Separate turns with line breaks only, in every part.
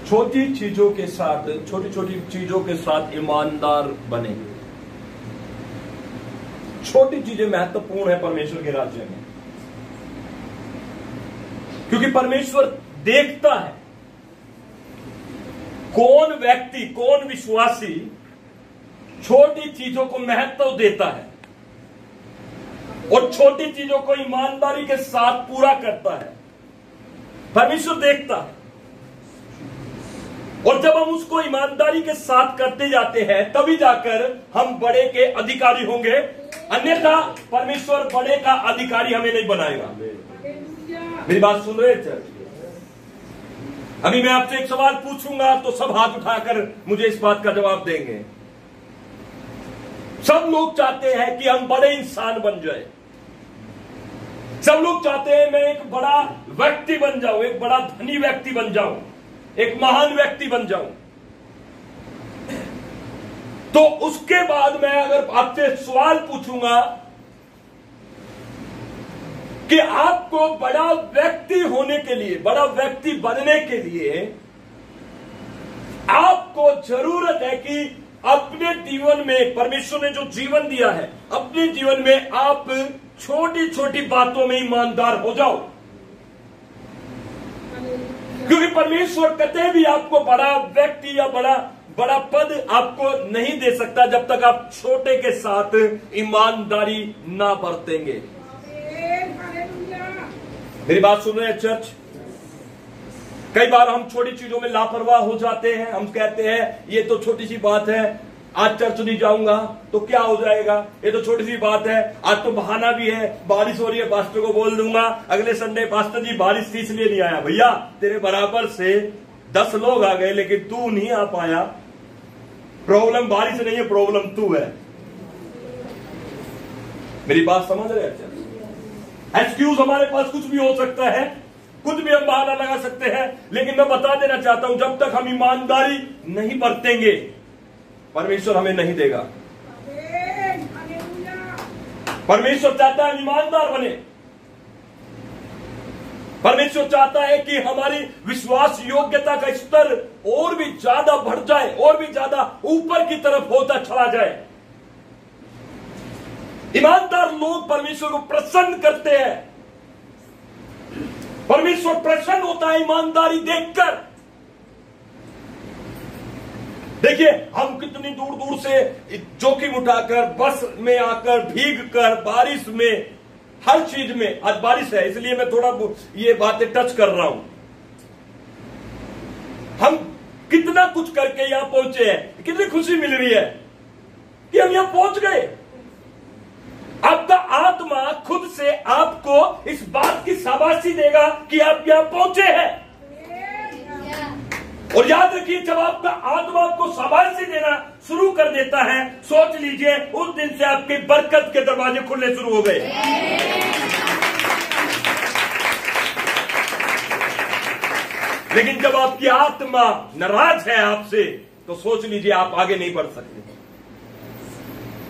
छोटी चीजों के साथ, छोटी छोटी चीजों के साथ ईमानदार बने। छोटी चीजें महत्वपूर्ण है परमेश्वर के राज्य में, क्योंकि परमेश्वर देखता है कौन व्यक्ति, कौन विश्वासी छोटी चीजों को महत्व देता है और छोटी चीजों को ईमानदारी के साथ पूरा करता है। परमेश्वर देखता है, और जब हम उसको ईमानदारी के साथ करते जाते हैं तभी जाकर हम बड़े के अधिकारी होंगे, अन्यथा परमेश्वर बड़े का अधिकारी हमें नहीं बनाएगा। मेरी बात सुन रहे हैं चर्च? अभी मैं आपसे एक सवाल पूछूंगा तो सब हाथ उठाकर मुझे इस बात का जवाब देंगे। सब लोग चाहते हैं कि हम बड़े इंसान बन जाए, सब लोग चाहते हैं मैं एक बड़ा व्यक्ति बन जाऊं, एक बड़ा धनी व्यक्ति बन जाऊं, एक महान व्यक्ति बन जाऊं। तो उसके बाद मैं अगर आपसे सवाल पूछूंगा कि आपको बड़ा व्यक्ति होने के लिए, बड़ा व्यक्ति बनने के लिए आपको जरूरत है कि अपने जीवन में, परमेश्वर ने जो जीवन दिया है, अपने जीवन में आप छोटी छोटी बातों में ईमानदार हो जाओ, क्योंकि परमेश्वर कतई भी आपको बड़ा व्यक्ति या बड़ा पद आपको नहीं दे सकता जब तक आप छोटे के साथ ईमानदारी ना बरतेंगे। मेरी बात सुन रहे हैं चर्च? कई बार हम छोटी चीजों में लापरवाह हो जाते हैं। हम कहते हैं ये तो छोटी सी बात है, आज चर्च नहीं जाऊंगा तो क्या हो जाएगा, ये तो छोटी सी बात है, आज तो बहाना भी है, बारिश हो रही है, पास्टर को बोल दूंगा अगले संडे, पास्टर जी बारिश थी इसलिए नहीं आया। भैया तेरे बराबर से 10 लोग आ गए लेकिन तू नहीं आ पाया। प्रॉब्लम बारिश नहीं है, प्रॉब्लम तू है। मेरी बात समझ रहे हैं? एक्सक्यूज हमारे पास कुछ भी हो सकता है, कुछ भी हम बहाना लगा सकते हैं, लेकिन मैं बता देना चाहता हूं जब तक हम ईमानदारी नहीं बरतेंगे परमेश्वर हमें नहीं देगा। परमेश्वर चाहता है ईमानदार बने। परमेश्वर चाहता है कि हमारी विश्वास योग्यता का स्तर और भी ज्यादा बढ़ जाए, और भी ज्यादा ऊपर की तरफ होता चला जाए। ईमानदार लोग परमेश्वर को प्रसन्न करते हैं। परमेश्वर प्रसन्न होता है ईमानदारी देखकर। देखिए हम कितनी दूर दूर से जोखिम उठाकर, बस में आकर, भीग कर, बारिश में, हर चीज में, आज बारिश है इसलिए मैं थोड़ा ये बातें टच कर रहा हूं। हम कितना कुछ करके यहां पहुंचे हैं, कितनी खुशी मिल रही है कि हम यहां पहुंच गए। आपका आत्मा खुद से आपको इस बात की शाबाशी देगा कि आप यहां पहुंचे हैं। और याद रखिए जब आपका आत्मा आपको शाबाशी देना शुरू कर देता है, सोच लीजिए उस दिन से आपके बरकत के दरवाजे खुलने शुरू हो गए। लेकिन जब आपकी आत्मा नाराज है आपसे तो सोच लीजिए आप आगे नहीं बढ़ सकते।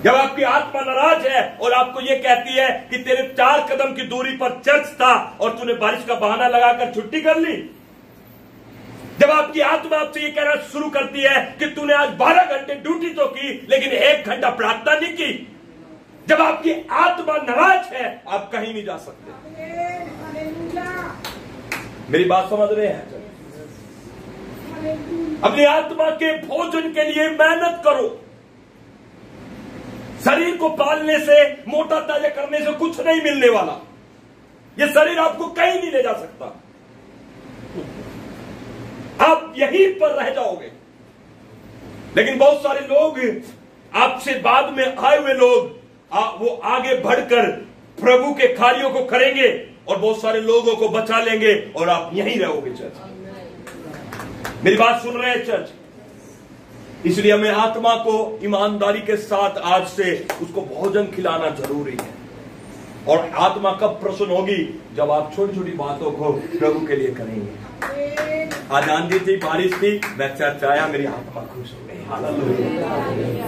जब आपकी आत्मा नाराज है और आपको यह कहती है कि तेरे 4 कदम की दूरी पर चर्च था और तूने बारिश का बहाना लगाकर छुट्टी कर ली, जब आपकी आत्मा आपसे ये कहना शुरू करती है कि तूने आज 12 घंटे ड्यूटी तो की लेकिन 1 घंटा प्रार्थना नहीं की, जब आपकी आत्मा नाराज है आप कहीं नहीं जा सकते। मेरी बात समझ रहे हैं? अपनी आत्मा के भोजन के लिए मेहनत करो। शरीर को पालने से, मोटा ताजा करने से कुछ नहीं मिलने वाला। यह शरीर आपको कहीं नहीं ले जा सकता, आप यहीं पर रह जाओगे। लेकिन बहुत सारे लोग आपसे बाद में आए हुए लोग वो आगे बढ़कर प्रभु के कार्यों को करेंगे और बहुत सारे लोगों को बचा लेंगे और आप यहीं रहोगे। चर्च, मेरी बात सुन रहे हैं चर्च? इसलिए हमें आत्मा को ईमानदारी के साथ आज से उसको भोजन खिलाना जरूरी है। और आत्मा कब प्रसन्न होगी? जब आप छोटी छोटी बातों को प्रभु के लिए करेंगे। आज आंधी थी, बारिश थी, मैं चर्च आया, मेरी आत्मा खुश हो गई। हालेलुया।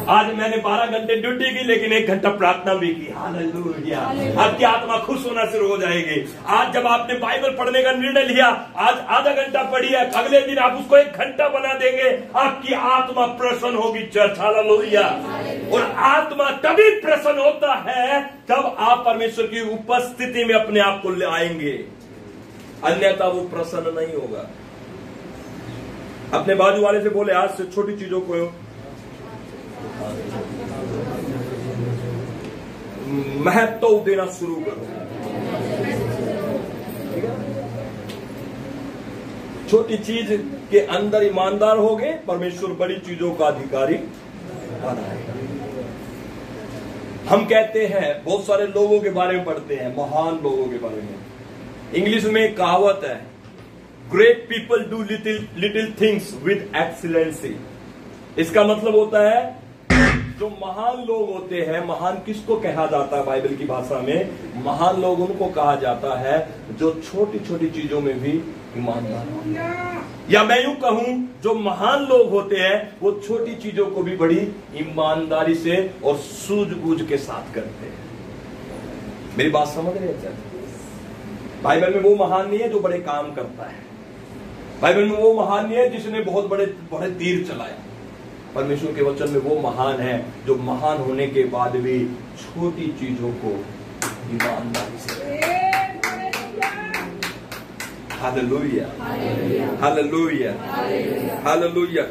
आज मैंने 12 घंटे ड्यूटी की, लेकिन 1 घंटा प्रार्थना भी की। हालेलुया। आपकी आत्मा खुश होना शुरू हो जाएगी। आज जब आपने बाइबल पढ़ने का निर्णय लिया, आज आधा घंटा पढ़ी है, अगले दिन आप उसको 1 घंटा बना देंगे, आपकी आत्मा प्रसन्न होगी। Church hallelujah. और आत्मा तभी प्रसन्न होता है जब आप परमेश्वर की उपस्थिति में अपने आप को ले आएंगे, अन्यथा वो प्रसन्न नहीं होगा। अपने बाजू वाले से बोले, आज से छोटी चीजों को महत्व देना शुरू करो। छोटी चीज के अंदर ईमानदार होगे, परमेश्वर बड़ी चीजों का अधिकारी बनाएगा। हम कहते हैं, बहुत सारे लोगों के बारे में पढ़ते हैं, महान लोगों के बारे में। इंग्लिश में एक कहावत है, great people do little things with excellency. इसका मतलब होता है, जो महान लोग होते हैं, महान किसको कहा जाता है बाइबल की भाषा में? महान लोग उनको कहा जाता है जो छोटी छोटी चीजों में भी ईमानदार होते। या मैं यूं कहूं, जो महान लोग होते हैं वो छोटी चीजों को भी बड़ी ईमानदारी से और सूझबूझ के साथ करते हैं। मेरी बात समझ रहे हैं? बाइबल में वो महान नहीं है जो बड़े काम करता है। बाइबल में वो महान नहीं है जिसने बहुत बड़े बड़े तीर चलाया। परमेश्वर के वचन में वो महान है जो महान होने के बाद भी छोटी चीजों को ईमानदारी से। Hallelujah, hallelujah, hallelujah.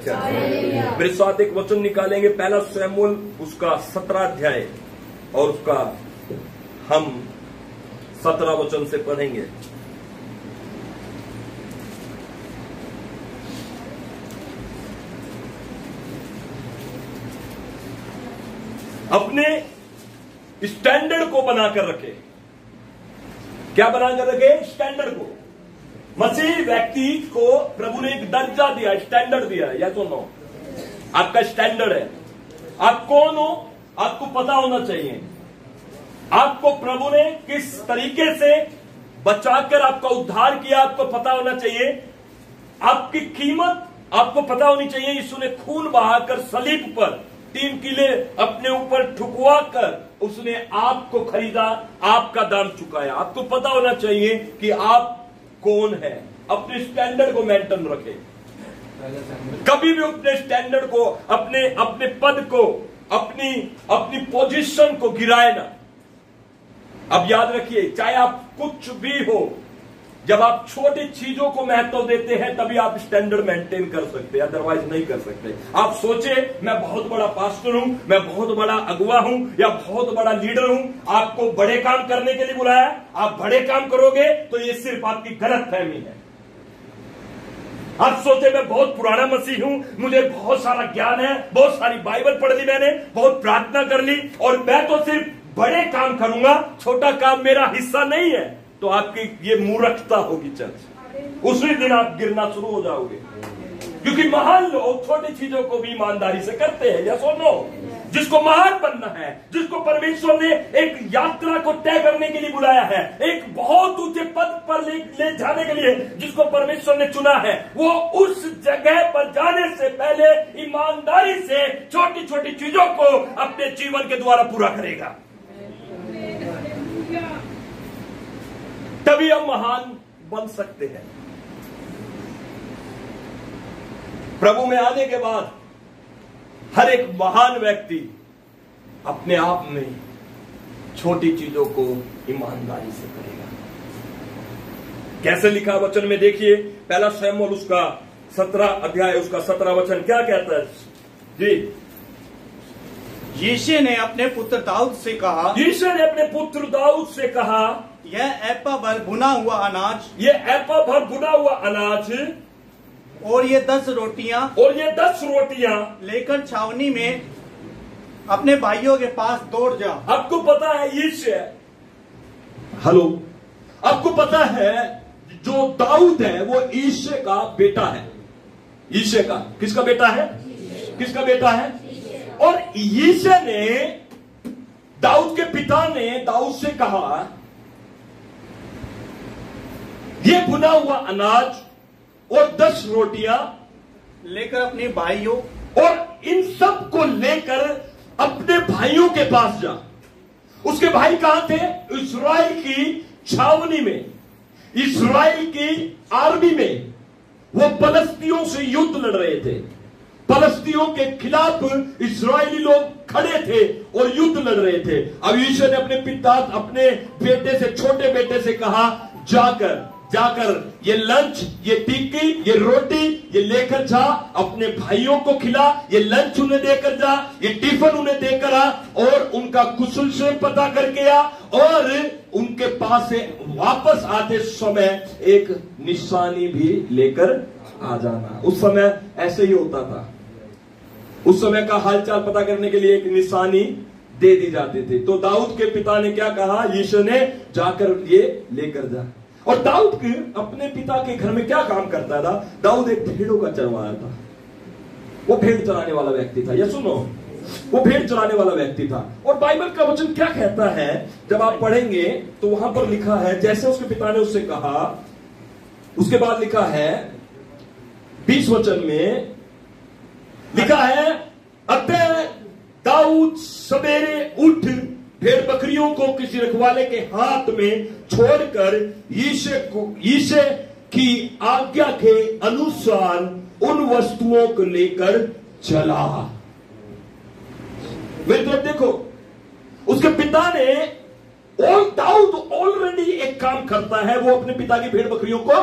मेरे साथ एक वचन निकालेंगे, पहला शमूएल उसका 17 अध्याय, और उसका हम 17 वचन से पढ़ेंगे। अपने स्टैंडर्ड को बनाकर रखे। क्या बनाकर रखे? स्टैंडर्ड को। मसीह व्यक्ति को प्रभु ने एक दर्जा दिया, स्टैंडर्ड दिया। या तो नो, आपका स्टैंडर्ड है। आप कौन हो आपको पता होना चाहिए। आपको प्रभु ने किस तरीके से बचाकर आपका उद्धार किया आपको पता होना चाहिए। आपकी कीमत आपको पता होनी चाहिए। यीशु ने खून बहाकर सलीब पर 3 किले अपने ऊपर ठुकवा कर उसने आपको खरीदा, आपका दाम चुकाया। आपको पता होना चाहिए कि आप कौन है। अपने स्टैंडर्ड को मेंटेन रखें। कभी भी अपने स्टैंडर्ड को, अपने पद को, अपनी पोजीशन को गिराए ना। अब याद रखिए, चाहे आप कुछ भी हो, जब आप छोटी चीजों को महत्व देते हैं तभी आप स्टैंडर्ड मेंटेन कर सकते हैं, अदरवाइज नहीं कर सकते। आप सोचे मैं बहुत बड़ा पास्टर हूं, मैं बहुत बड़ा अगुवा हूं, या बहुत बड़ा लीडर हूं, आपको बड़े काम करने के लिए बुलाया, आप बड़े काम करोगे तो ये सिर्फ आपकी गलतफहमी है। आप सोचे मैं बहुत पुराना मसीह हूं, मुझे बहुत सारा ज्ञान है, बहुत सारी बाइबल पढ़ ली मैंने, बहुत प्रार्थना कर ली, और मैं तो सिर्फ बड़े काम करूंगा, छोटा काम मेरा हिस्सा नहीं है, तो आपकी ये मूर्खता होगी चर्च। उसी दिन आप गिरना शुरू हो जाओगे। क्योंकि महान लोग छोटी चीजों को भी ईमानदारी से करते हैं। या सुनो, जिसको महान बनना है, जिसको परमेश्वर ने एक यात्रा को तय करने के लिए बुलाया है, एक बहुत ऊंचे पद पर ले जाने के लिए जिसको परमेश्वर ने चुना है, वो उस जगह पर जाने से पहले ईमानदारी से छोटी छोटी चीजों को अपने जीवन के द्वारा पूरा करेगा। तभी हम महान बन सकते हैं। प्रभु में आने के बाद हर एक महान व्यक्ति अपने आप में छोटी चीजों को ईमानदारी से करेगा। कैसे लिखा वचन में देखिए, पहला शमूएल उसका 17 अध्याय उसका 17 वचन क्या कहता है जी?
यिशै ने अपने पुत्र दाऊद से कहा,
यिशै ने अपने पुत्र दाऊद से कहा,
यह एपा भर भुना हुआ अनाज,
ये एपा भर भुना हुआ अनाज,
और ये 10 रोटियां,
और ये 10 रोटियां
लेकर छावनी में अपने भाइयों के पास दौड़ जा।
आपको पता है यिशै, हेलो, आपको पता है जो दाऊद है वो यिशै का बेटा है। यिशै का किसका बेटा है? किसका बेटा है? और यिशै ने, दाऊद के पिता ने दाऊद से कहा, ये भुना हुआ अनाज और 10 रोटियां
लेकर अपने भाइयों
और इन सब को लेकर अपने भाइयों के पास जा। उसके भाई कहां थे? इस्राएल की छावनी में, इस्राएल की आर्मी में। वो फलस्तियों से युद्ध लड़ रहे थे, फलस्तियों के खिलाफ इस्राएली लोग खड़े थे और युद्ध लड़ रहे थे। अब यीशु ने अपने पिता, अपने बेटे से, छोटे बेटे से कहा, जाकर ये लंच, ये टिक्की, ये रोटी, ये लेकर जा, अपने भाइयों को खिला, ये लंच उन्हें देकर जा, ये टिफिन उन्हें देकर आ, और उनका कुशल से पता करके आ, और उनके पास से वापस आते समय एक निशानी भी लेकर आ जाना। उस समय ऐसे ही होता था। उस समय का हालचाल पता करने के लिए एक निशानी दे दी जाती थी। तो दाऊद के पिता ने क्या कहा? यीशु ने जाकर ये लेकर जा। और दाऊद के अपने पिता के घर में क्या काम करता था? दाऊद एक भेड़ों का चरवाहा था। वो भेड़ चराने वाला व्यक्ति था। या सुनो, वो भेड़ चराने वाला व्यक्ति था। और बाइबल का वचन क्या कहता है? जब आप पढ़ेंगे तो वहां पर लिखा है, जैसे उसके पिता ने उससे कहा, उसके बाद लिखा है 20 वचन में लिखा है, अतः दाऊद सवेरे उठ भेड़ बकरियों को किसी रखवाले के हाथ में छोड़कर यीशु की आज्ञा के अनुसार उन वस्तुओं को लेकर चला। मेरे तरफ देखो, उसके पिता ने, और दाऊद ऑलरेडी एक काम करता है, वो अपने पिता की भेड़ बकरियों को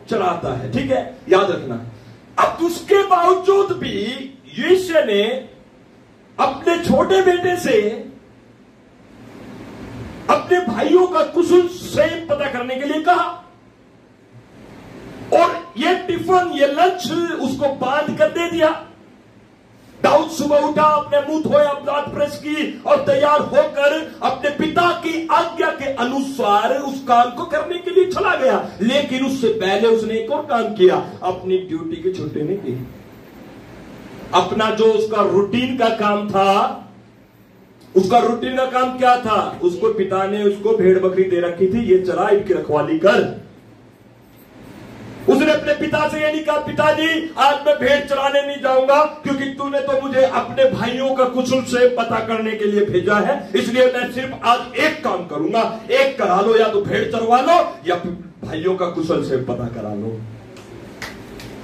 चराता है। ठीक है, याद रखना। अब उसके बावजूद भी यीशु ने अपने छोटे बेटे से अपने भाइयों का कुशल क्षेम पता करने के लिए कहा, और ये टिफिन, ये लंच उसको बांध कर दे दिया। दाऊद सुबह उठा, अपने मुंह धोया, दांत ब्रश की और तैयार होकर अपने पिता की आज्ञा के अनुसार उस काम को करने के लिए चला गया। लेकिन उससे पहले उसने एक और काम किया, अपनी ड्यूटी की छुट्टी नहीं की। अपना जो उसका रूटीन का काम था, उसका रूटीन का काम क्या था? उसको पिता ने उसको भेड़ बकरी दे रखी थी, ये चला, इनकी रखवाली कर। उसने अपने पिता से ये नहीं कहा, पिताजी आज मैं भेड़ चराने नहीं जाऊंगा, क्योंकि तूने तो मुझे अपने भाइयों का कुशल से पता करने के लिए भेजा है, इसलिए मैं सिर्फ आज एक काम करूंगा, एक करा लो, या तो भेड़ चरवा लो या भाइयों का कुशल से पता करा लो।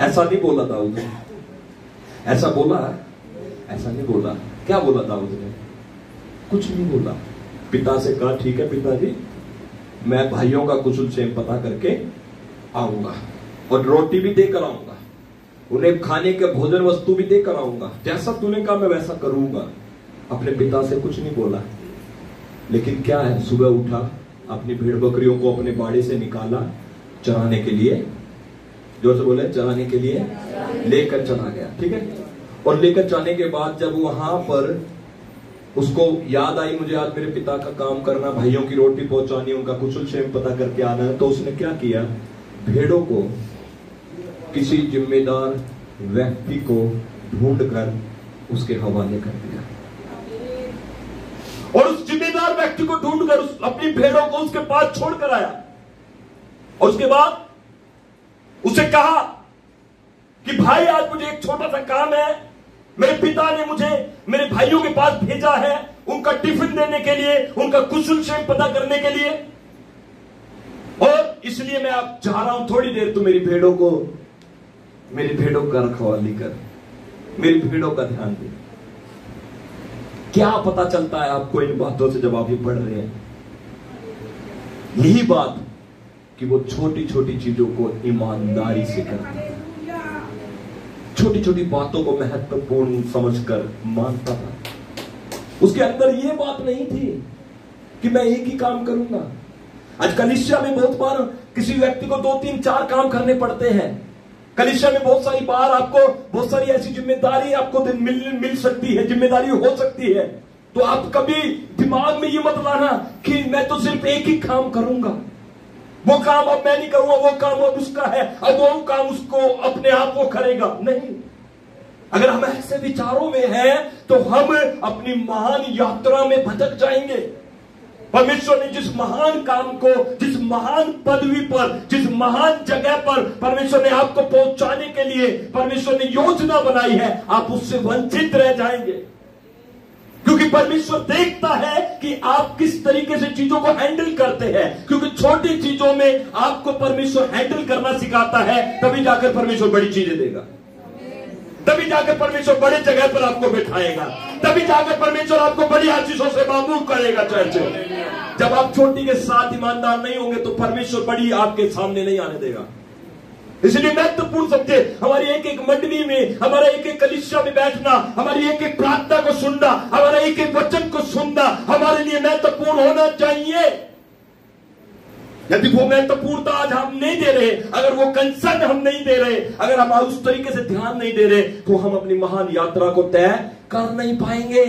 ऐसा नहीं बोला दाऊद ने। ऐसा बोला? ऐसा नहीं बोला। क्या बोला दाऊद ने? कुछ नहीं बोला। पिता से कहा, ठीक है पिताजी, मैं भाइयों का कुशल से पता करके आऊंगा, और रोटी भी देकर आऊंगा, उन्हें खाने के भोजन वस्तु भी देकर आऊंगा, जैसा तूने कहा मैं वैसा करूंगा। अपने पिता से कुछ नहीं बोला। लेकिन क्या है, सुबह उठा, अपनी भेड़ बकरियों को अपने बाड़े से निकाला, चराने के लिए, जोर से बोले, चराने के लिए लेकर चला गया। ठीक है, और लेकर जाने के बाद जब वहां पर उसको याद आई, मुझे आज मेरे पिता का काम करना, भाइयों की रोटी पहुंचानी, उनका कुशल क्षेम पता करके आना है, तो उसने क्या किया? भेड़ों को किसी जिम्मेदार व्यक्ति को ढूंढकर उसके हवाले कर दिया, और उस जिम्मेदार व्यक्ति को ढूंढकर अपनी भेड़ों को उसके पास छोड़कर आया। और उसके बाद उसे कहा कि भाई आज मुझे एक छोटा सा काम है, मेरे पिता ने मुझे मेरे भाइयों के पास भेजा है, उनका टिफिन देने के लिए, उनका कुशल क्षेम पता करने के लिए, और इसलिए मैं अब जा रहा हूं, थोड़ी देर तू मेरी भेड़ों का रखवाली कर, मेरी भेड़ों का ध्यान दे। क्या पता चलता है आपको इन बातों से जब आप ये पढ़ रहे हैं? यही बात कि वो छोटी छोटी चीजों को ईमानदारी से करता था, छोटी छोटी बातों को महत्वपूर्ण समझकर मानता था। उसके अंदर ये बात नहीं थी कि मैं एक ही काम करूंगा। आज कलीसिया में बहुत बार किसी व्यक्ति को 2, 3, 4 काम करने पड़ते हैं। कलीसिया में बहुत सारी बार आपको बहुत सारी ऐसी जिम्मेदारी आपको मिल सकती है, जिम्मेदारी हो सकती है। तो आप कभी दिमाग में ये मत लाना कि मैं तो सिर्फ एक ही काम करूंगा, वो काम अब मैं नहीं करूंगा, वो काम अब उसका है, अब वो काम उसको अपने आप वो करेगा। नहीं, अगर हम ऐसे विचारों में हैं तो हम अपनी महान यात्रा में भटक जाएंगे। परमेश्वर ने जिस महान काम को, जिस महान पदवी पर, जिस महान जगह पर परमेश्वर ने आपको पहुंचाने के लिए परमेश्वर ने योजना बनाई है, आप उससे वंचित रह जाएंगे। क्योंकि परमेश्वर देखता है कि आप किस तरीके से चीजों को हैंडल करते हैं। क्योंकि छोटी चीजों में आपको परमेश्वर हैंडल करना सिखाता है, तभी जाकर परमेश्वर बड़ी चीजें देगा, तभी जाकर परमेश्वर बड़े जगह पर आपको बिठाएगा, तभी जाकर परमेश्वर आपको बड़ी आशीषों से मामूल करेगा। चर्च, जब आप छोटी के साथ ईमानदार नहीं होंगे तो परमेश्वर बड़ी आपके सामने नहीं आने देगा। इसलिए महत्वपूर्ण समझे, हमारी एक एक मंडली में, हमारा एक एक कलीसिया में बैठना, हमारी एक एक प्रार्थना को सुनना, हमारा एक एक वचन को सुनना हमारे लिए महत्वपूर्ण होना चाहिए। यदि वो महत्वपूर्णता आज हम नहीं दे रहे, अगर वो कंसर्न हम नहीं दे रहे, अगर हम उस तरीके से ध्यान नहीं दे रहे, तो हम अपनी महान यात्रा को तय कर नहीं पाएंगे।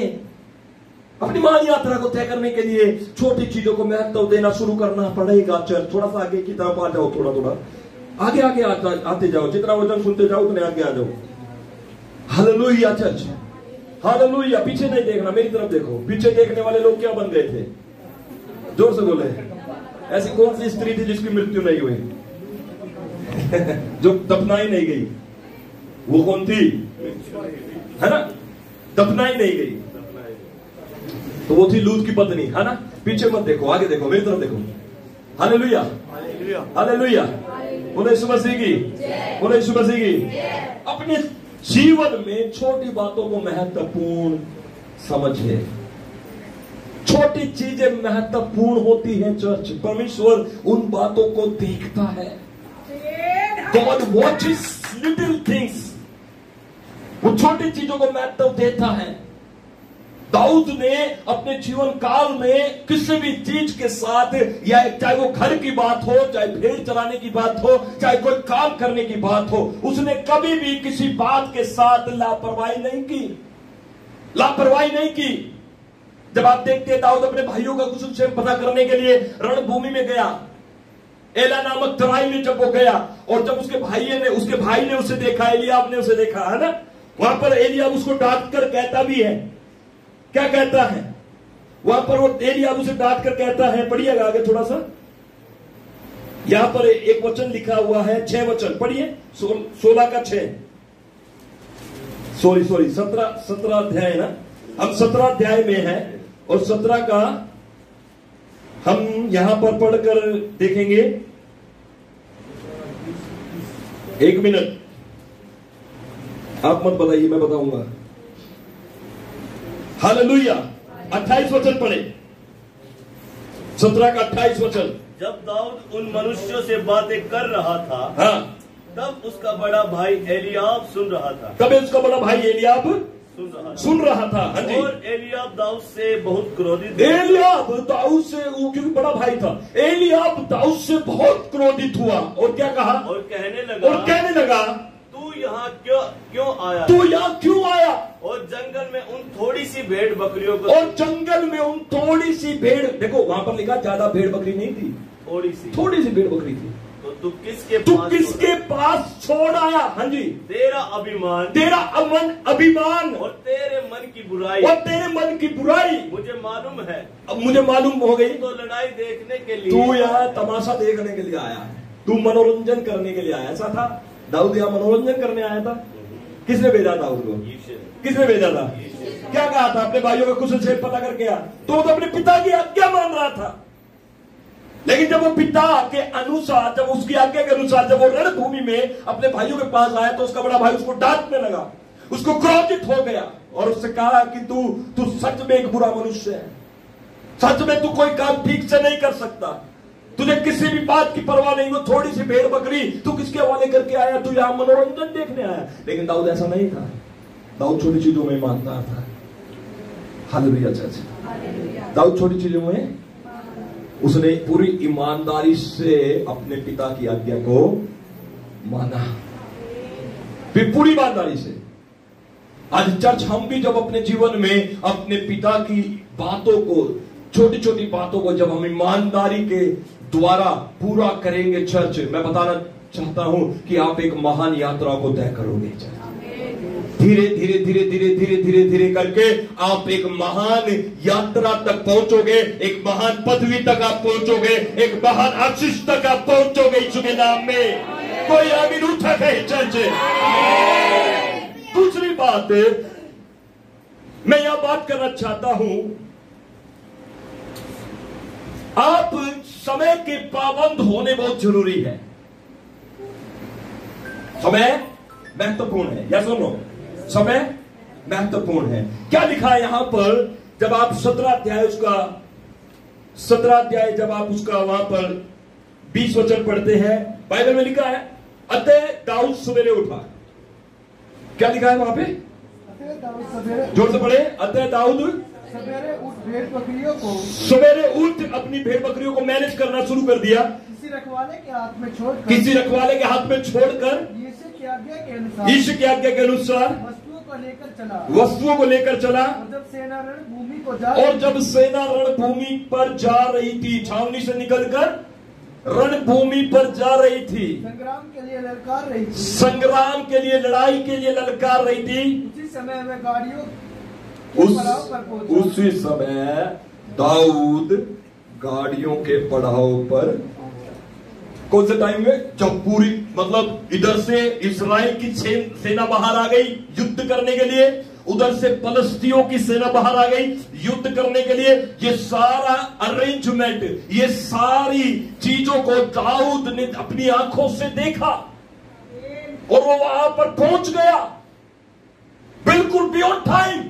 अपनी महान यात्रा को तय करने के लिए छोटी चीजों को महत्व देना शुरू करना पड़ेगा। चल थोड़ा सा आगे की तरफ आ जाओ, थोड़ा थोड़ा आगे आगे आते जाओ, जितना वचन सुनते जाओ उतने आगे आ जाओ। Hallelujah church, hallelujah. पीछे नहीं देखना, मेरी तरफ देखो। पीछे देखने वाले लोग क्या बन गए थे? जोर से बोले। ऐसी कौन सी स्त्री थी जिसकी मृत्यु नहीं हुई, जो दफनाई नहीं गई? वो कौन थी? है ना, दफनाई नहीं गई, तो वो थी लूत की पत्नी, है ना। पीछे मत देखो, आगे देखो, मेरी तरफ देखो। Hallelujah, hallelujah. बोले यीशु मसीह की, बोले यीशु मसीह की। अपने जीवन में छोटी बातों को महत्वपूर्ण समझिए। छोटी चीजें महत्वपूर्ण होती हैं चर्च। परमेश्वर उन बातों को देखता है। God watches little things। वो छोटी चीजों को महत्व देता है। दाऊद ने अपने जीवन काल में किसी भी चीज के साथ, या चाहे वो घर की बात हो, चाहे भेड़ चराने की बात हो, चाहे कोई काम करने की बात हो, उसने कभी भी किसी बात के साथ लापरवाही नहीं की, लापरवाही नहीं की। जब आप देखते हैं दाऊद अपने भाइयों का कुछ पता करने के लिए रणभूमि में गया, एला नामक तराई में जब वो गया, और जब उसके भाई ने उसे देखा, एलियाब ने उसे देखा, है ना, वहां पर एलियाब उसको डांट कर कहता भी है। क्या कहता है वहां पर? वो एलियाब उसे डांट कर कहता है, पढ़िएगा आगे थोड़ा सा। यहां पर एक वचन लिखा हुआ है, 6 वचन पढ़िए, 16 का 6, सॉरी 17 अध्याय है ना। हम 17 अध्याय में है, और 17 का हम यहां पर पढ़कर देखेंगे। 1 मिनट, आप मत बताइए, मैं बताऊंगा। हालेलुया। 28 वचन पढ़े, 17 का 28 वचन।
जब दाऊद उन मनुष्यों से बातें कर रहा था,
हाँ,
तब उसका बड़ा भाई एलियाब सुन रहा था।
तब उसका बड़ा भाई एलियाब सुन रहा था। हाँ जी।
और एलियाब दाऊद से बहुत क्रोधित,
एलियाब दाऊद से, क्योंकि बड़ा भाई था, एलियाब दाऊद से बहुत क्रोधित हुआ, और क्या कहा?
और कहने लगा, तू यहाँ क्यों आया?
तू यहाँ क्यों आया?
और जंगल में उन थोड़ी सी भेड़ बकरियों को,
और जंगल में उन थोड़ी सी भेड़, देखो वहां पर लिखा ज्यादा भेड़ बकरी नहीं थी, थोड़ी सी भेड़ बकरी थी।
तो तू किसके पास
छोड़ आया? हाँ जी।
तेरा अभिमान
और
तेरे मन की बुराई,
मुझे
मालूम है।
अब मुझे मालूम हो गई।
तो लड़ाई देखने के लिए,
तू यहाँ तमाशा देखने के लिए आया है, तू मनोरंजन करने के लिए आया। ऐसा था, दाऊद यहाँ मनोरंजन करने आया था। किसने भेजा था उसको? किसने भेजा था? क्या कहा था? अपने भाइयों का कुशल क्षेम पता करके आ। तो अपने पिता की आज्ञा मान रहा था, लेकिन जब वो पिता के अनुसार, जब उसकी आज्ञा के अनुसार जब वो रणभूमि में अपने भाइयों के पास आया, तो उसका बड़ा भाई उसको डांटने लगा, उसको क्रोधित हो गया, और उससे कहा कि तू सच में एक बुरा मनुष्य है, सच में तू कोई काम ठीक से नहीं कर सकता, तुझे किसी भी बात की परवाह नहीं, वो थोड़ी सी भेड़ बकरी तू किसके हवाले करके आया? तू यहां मनोरंजन देखने आया। लेकिन दाऊद ऐसा नहीं था, दाऊद छोटी चीजों में ईमानदार था। Hallelujah church. दाऊद छोटी चीजों में उसने पूरी ईमानदारी से अपने पिता की आज्ञा को माना, फिर पूरी ईमानदारी से। आज चर्च, हम भी जब अपने जीवन में अपने पिता की बातों को, छोटी छोटी बातों को जब हम ईमानदारी के द्वारा पूरा करेंगे चर्च, मैं बताना चाहता हूं कि आप एक महान यात्रा को तय करोगे चर्च। धीरे धीरे धीरे धीरे धीरे धीरे धीरे करके आप एक महान यात्रा तक पहुंचोगे, एक महान पदवी तक आप पहुंचोगे, एक महान आशीष तक आप पहुंचोगे यीशु के नाम में। कोई आमीन उठा है चर्च। दूसरी बात मैं यह बात करना चाहता हूं, आप समय के पाबंद होने बहुत जरूरी है। समय महत्वपूर्ण है, या सुनो, समय महत्वपूर्ण है। क्या लिखा है यहां पर, जब आप 17 अध्याय जब आप उसका वहां पर 20 वचन पढ़ते हैं, बाइबल में लिखा है अतः दाऊद सवेरे उठा। क्या लिखा है वहां पे? जोर से पढ़े। अतः दाऊद
सवेरे उठ भेड़ बकरियों को
अपनी भेड़ बकरियों को मैनेज करना शुरू कर दिया,
किसी रखवाले के हाथ में छोड़कर यीशु की आज्ञा के अनुसार वस्तुओं को लेकर चला। और जब सेना रणभूमि पर जा रही थी, छावनी से निकलकर रणभूमि पर जा रही थी, संग्राम के लिए लड़ाई के लिए ललकार रही थी, उसी समय दाऊद गाड़ियों के पड़ाव पर, कौन से टाइम में? जब पूरी मतलब इधर से इस्राएल की सेना बाहर आ गई युद्ध करने के लिए, उधर से फलस्तियों की सेना बाहर आ गई युद्ध करने के लिए। ये सारा अरेंजमेंट, ये सारी चीजों को दाऊद ने अपनी आंखों से देखा और वो वहां पर पहुंच गया बिल्कुल बियॉन्ड टाइम,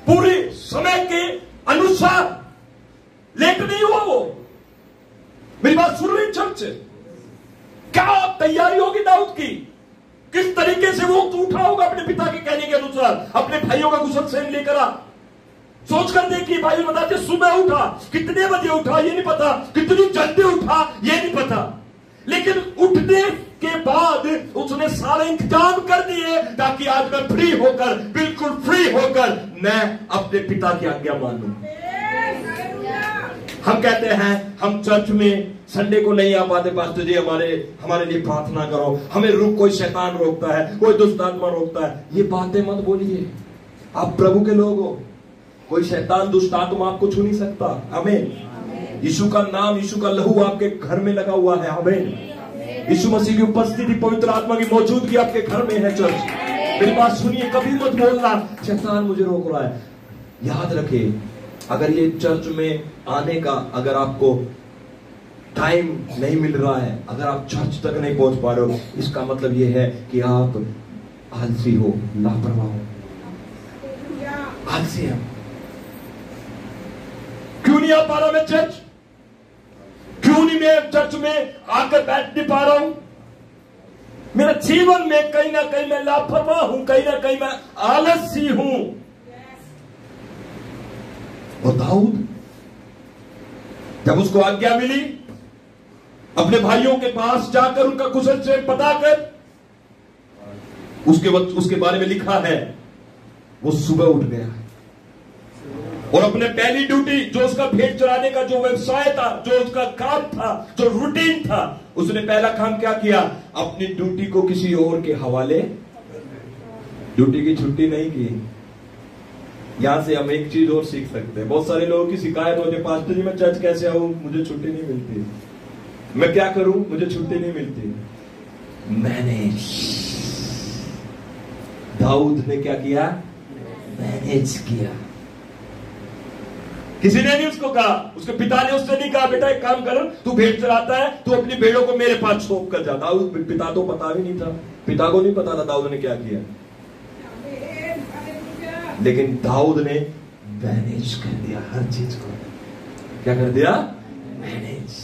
पूरे समय के अनुसार। लेट नहीं हुआ वो। मेरी बात सुन रही चर्च? क्या तैयारी होगी दाऊद की? किस तरीके से वो उठा होगा अपने पिता के कहने के अनुसार, अपने भाइयों का कुशल क्षेम लेकर आ। सोच कर देखिए, भाई बताते सुबह उठा, कितने बजे उठा ये नहीं पता, कितनी जल्दी उठा ये नहीं पता, लेकिन उठने के बाद उसने सारे इंतजाम कर दिए ताकि आज मैं फ्री होकर, बिल्कुल फ्री होकर मैं अपने पिता की आज्ञा मानूं। हम कहते हैं हम चर्च में संडे को नहीं आ पाते, पास्टर जी हमारे लिए प्रार्थना करो, हमें कोई शैतान रोकता है, कोई दुष्ट आत्मा रोकता है। ये बातें मत बोलिए, आप प्रभु के लोग हो, कोई शैतान दुष्ट आत्मा आपको छू नहीं सकता। आमीन। यीशु का नाम, यीशु का लहू आपके घर में लगा हुआ है। आमीन। यीशु मसीह की उपस्थिति, पवित्र आत्मा की मौजूदगी आपके घर में है। चर्च मेरी बात सुनिए, कभी मत बोलना शैतान मुझे रोक रहा है। याद रखिए, अगर ये चर्च में आने का अगर आपको टाइम नहीं मिल रहा है, अगर आप चर्च तक नहीं पहुंच पा रहे हो, इसका मतलब ये है कि आप आलसी हो, लापरवाह हो, आलसी है। क्यों नहीं आ पा रहा मैं चर्च? क्यों नहीं मैं चर्च में आकर बैठ नहीं पा रहा हूं? मेरा जीवन में कहीं ना कहीं मैं लापरवाह हूं, कहीं ना कहीं मैं आलसी हूं। और दाऊद जब उसको आज्ञा मिली अपने भाइयों के पास जाकर उनका कुशल क्षेम पता कर, उसके बारे में लिखा है वो सुबह उठ गया और अपने पहली ड्यूटी, जो उसका भेड़ चराने का जो व्यवसाय था, जो उसका काम था, जो रूटीन था, उसने पहला काम क्या किया? अपनी ड्यूटी को किसी और के हवाले, ड्यूटी की छुट्टी नहीं की। यहां से हम एक चीज और सीख सकते हैं। बहुत सारे लोगों की शिकायत होती है, पास्टर जी मैं चर्च कैसे आऊं, मुझे छुट्टी नहीं मिलती, मैं क्या करूं, मुझे छुट्टी नहीं मिलती। मैनेज, दाऊद ने क्या किया? मैनेज किया। किसी ने नहीं उसको कहा, उसके पिता ने उससे नहीं कहा बेटा एक काम कर, तू भेड़ चराता है, तू अपनी भेड़ों को मेरे पास सौंप कर जा। दाऊद, पिता तो पता भी नहीं था, पिता को नहीं पता था दाऊद ने क्या किया, लेकिन दाऊद ने मैनेज कर दिया हर चीज को। क्या कर दिया? मैनेज।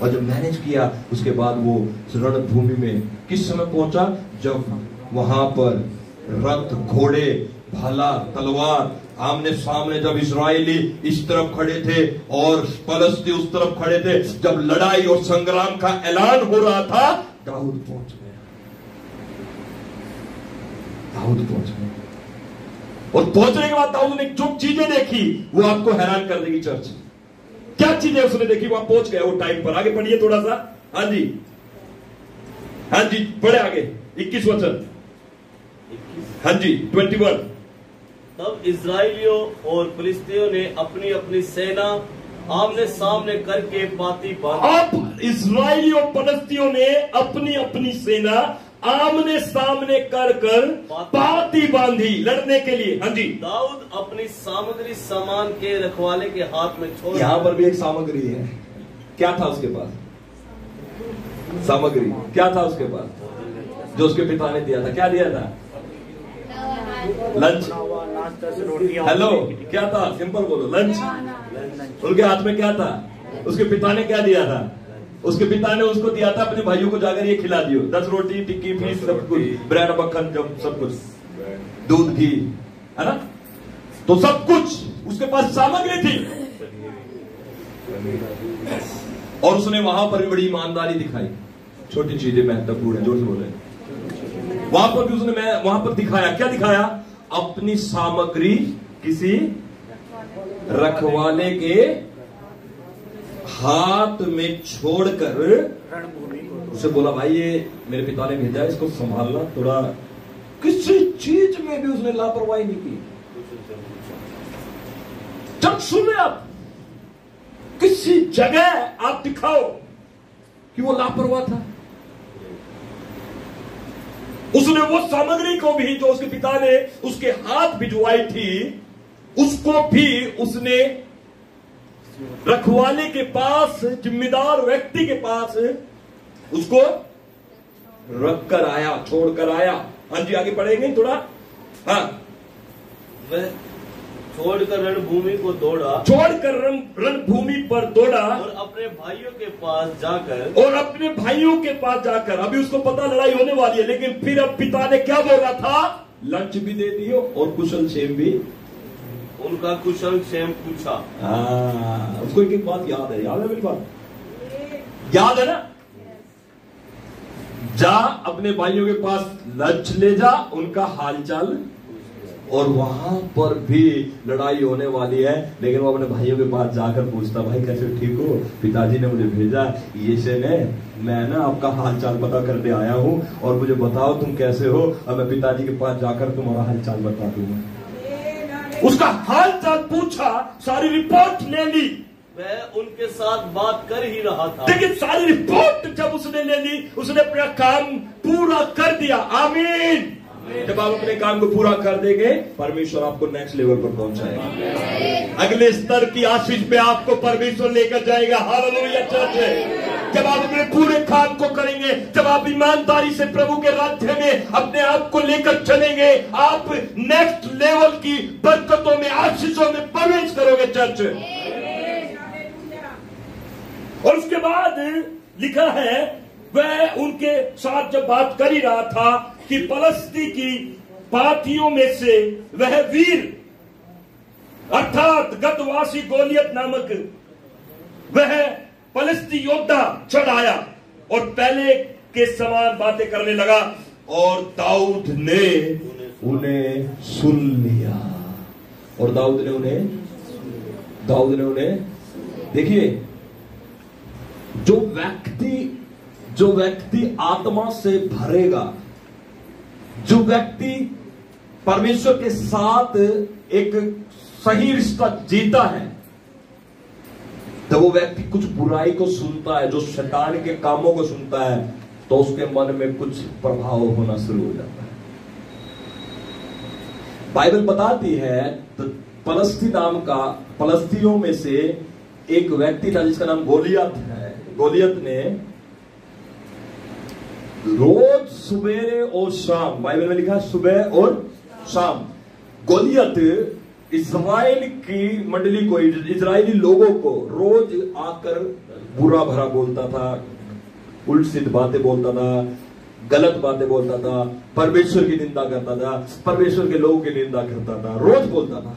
और जब मैनेज किया उसके बाद वो रणभूमि में किस समय पहुंचा? जब वहां पर रथ, घोड़े, भाला, तलवार आमने सामने, जब इस्राएली इस तरफ खड़े थे और फलस्ती उस तरफ खड़े थे, जब लड़ाई और संग्राम का ऐलान हो रहा था, दाऊद पहुंच गया। दाऊद पहुंच गया और पहुंचने के बाद दाऊद ने जो चीजें देखी वो आपको हैरान कर देगी। चर्च क्या चीजें उसने देखी, वहां पहुंच गया वो टाइम पर। आगे पढ़िए थोड़ा सा। हाँ जी, हाँ जी, पढ़े आगे 21 वचन। हाँ जी 21।
तब इस्राएलियों और फिलिस्तीनियों ने अपनी अपनी सेना आमने सामने करके पाती बांधी।
अब इस्राएली और फलस्तियों ने अपनी अपनी सेना आमने सामने कर पाती बांधी लड़ने के लिए। हाँ जी।
दाऊद अपनी सामग्री सामान के रखवाले के हाथ में छोड़।
यहां पर भी एक सामग्री है। क्या था उसके पास? सामग्री क्या था उसके पास जो उसके पिता ने दिया था? क्या दिया था? लंच। हेलो, क्या था? सिंपल बोलो, लंच। उनके हाथ में क्या था? उसके पिता ने क्या दिया था? उसके पिता ने उसको दिया था अपने भाइयों को जाकर ये खिला दियो। 10 रोटी, टिक्की, फीस, सब कुछ, ब्रेड, मक्खन, जब सब कुछ, दूध, घी, है ना? तो सब कुछ उसके पास सामग्री थी। और उसने वहां पर भी बड़ी ईमानदारी दिखाई। छोटी चीजें महत्वपूर्ण है, जोर से बोले। वहां पर भी उसने वहां पर दिखाया। क्या दिखाया? अपनी सामग्री किसी रखवाले के हाथ में छोड़कर उसे बोला, भाई ये मेरे पिता ने भेजा, इसको संभालना थोड़ा। किसी चीज में भी उसने लापरवाही नहीं की। जब सुने आप, किसी जगह आप दिखाओ कि वो लापरवाह था। उसने वो सामग्री को भी जो उसके पिता ने उसके हाथ भिजवाई थी, उसको भी उसने रखवाले के पास, जिम्मेदार व्यक्ति के पास उसको रख कर आया, छोड़ कर आया। हाँ जी, आगे पढ़ेंगे थोड़ा। हाँ,
वह छोड़कर रणभूमि को दौड़ा,
छोड़कर रणभूमि पर दौड़ा
और अपने भाइयों के पास जाकर, अभी उसको पता लड़ाई होने वाली है, लेकिन फिर अब पिता ने क्या बोला था?
लंच भी दे दियो और कुशल क्षेम भी,
उनका कुशल क्षेम पूछा।
उसको एक बात याद है मेरी बात याद है ना? जा अपने भाइयों के पास लंच ले जा, उनका हालचाल। और वहां पर भी लड़ाई होने वाली है, लेकिन वो अपने भाइयों के पास जाकर पूछता, भाई कैसे, ठीक हो? पिताजी ने मुझे भेजा ये से ने, मैं ना आपका हालचाल पता करने आया हूं, और मुझे बताओ तुम कैसे हो, और मैं पिताजी के पास जाकर तुम्हारा हालचाल बता दूंगा। उसका हालचाल पूछा, सारी रिपोर्ट ले ली।
वह उनके साथ बात कर ही रहा था,
लेकिन सारी रिपोर्ट जब उसने ले ली, उसने अपना काम पूरा कर दिया। आमीन। जब आप अपने काम को पूरा कर देंगे, परमेश्वर आपको नेक्स्ट लेवल पर पहुंचाएगा। अगले स्तर की आशीष पे आपको परमेश्वर लेकर जाएगा। Hallelujah church. जब आप अपने पूरे काम को करेंगे, जब आप ईमानदारी से प्रभु के राज्य में अपने आप को लेकर चलेंगे, आप नेक्स्ट लेवल की बरकतों में, आशीषों में प्रवेश करोगे चर्च। और उसके बाद लिखा है, वह उनके साथ जब बात कर ही रहा था कि पलस्ती की पार्टियों में से वह वीर अर्थात गतवासी गोलियत नामक वह पलस्ती योद्धा चढ़ आया और पहले के समान बातें करने लगा, और दाऊद ने उन्हें सुन लिया। और दाऊद ने उन्हें देखिए, जो व्यक्ति आत्मा से भरेगा, जो व्यक्ति परमेश्वर के साथ एक सही रिश्ता जीता है, तो वो व्यक्ति कुछ बुराई को सुनता है, जो शैतान के कामों को सुनता है, तो उसके मन में कुछ प्रभाव होना शुरू हो जाता है। बाइबल बताती है, तो पलस्तियों में से एक व्यक्ति था जिसका नाम गोलियत है। गोलियत ने रोज सुबेरे और शाम, बाइबल में लिखा है सुबह और शाम, गोलियत इस्राएल की मंडली को, इजरायली लोगों को रोज आकर बुरा भरा बोलता था, उल्ट सीध बातें बोलता था, गलत बातें बोलता था, परमेश्वर की निंदा करता था, परमेश्वर के लोगों की निंदा करता था, रोज बोलता था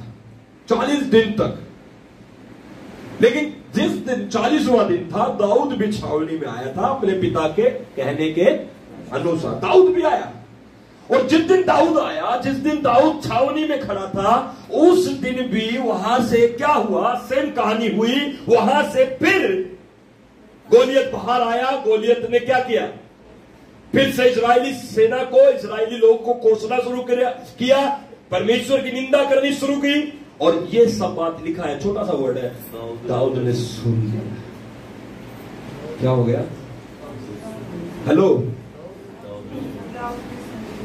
40 दिन तक। लेकिन जिस दिन 40वां दिन था, दाऊद भी छावनी में आया था अपने पिता के कहने के अनुसार। दाऊद भी आया, और जिस दिन दाऊद आया, जिस दिन दाऊद छावनी में खड़ा था, उस दिन भी वहां से क्या हुआ? सेम कहानी हुई। वहां से फिर गोलियत बाहर आया। गोलियत ने क्या किया? फिर से इजरायली सेना को, इजरायली लोग को कोसना शुरू किया, परमेश्वर की निंदा करनी शुरू की, और ये सब बात लिखा है, छोटा सा वर्ड है, दाऊद ने सुन लिया। क्या हो गया? हेलो,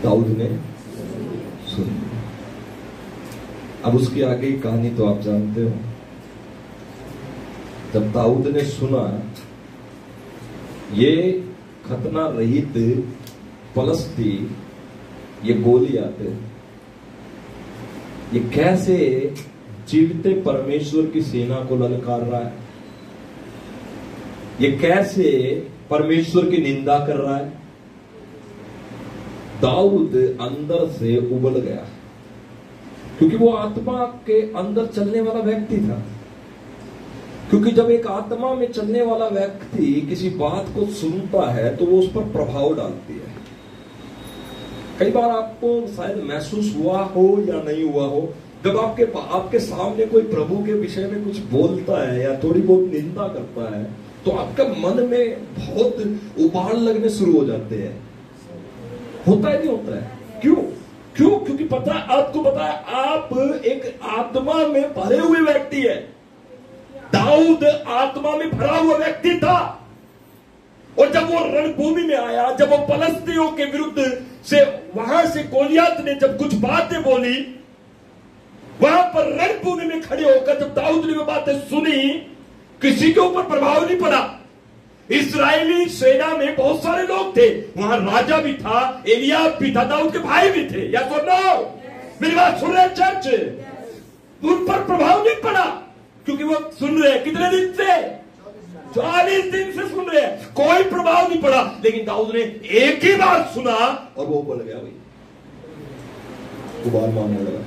दाऊद ने सुन लिया। अब उसकी आगे की कहानी तो आप जानते हो। जब दाऊद ने सुना ये खतना रहित फलस्ती, ये गोलियात, ये कैसे जीवते परमेश्वर की सेना को ललकार रहा है, ये कैसे परमेश्वर की निंदा कर रहा है, दाऊद अंदर से उबल गया, क्योंकि वो आत्मा के अंदर चलने वाला व्यक्ति था। क्योंकि जब एक आत्मा में चलने वाला व्यक्ति किसी बात को सुनता है तो वो उस पर प्रभाव डालती है। कई बार आपको शायद महसूस हुआ हो या नहीं हुआ हो, जब आपके सामने कोई प्रभु के विषय में कुछ बोलता है या थोड़ी बहुत निंदा करता है, तो आपके मन में बहुत उबाल लगने शुरू हो जाते हैं। होता है, नहीं होता है? क्यों? क्योंकि आपको पता है, आप एक आत्मा में भरे हुए व्यक्ति है। दाऊद आत्मा में भरा हुआ व्यक्ति था, और जब वो रणभूमि में आया, जब वो फलस्तीयों के विरुद्ध से वहां से गोलियात ने जब कुछ बातें बोली, वहां पर रणभूमि में खड़े होकर जब दाऊद ने वो बातें सुनी, किसी के ऊपर प्रभाव नहीं पड़ा। इस्राएली सेना में बहुत सारे लोग थे, वहां राजा भी था, एलियाब भी था, दाऊद के भाई भी थे। या तो नो, मेरी बात सुन रहे चर्च? उन पर प्रभाव नहीं पड़ा, क्योंकि वो सुन रहे कितने दिन से? 40 दिन से सुन रहे हैं, कोई प्रभाव नहीं पड़ा। लेकिन दाऊद ने एक ही बार सुना और वो बोल गया, भाई उबाल मारने लगा।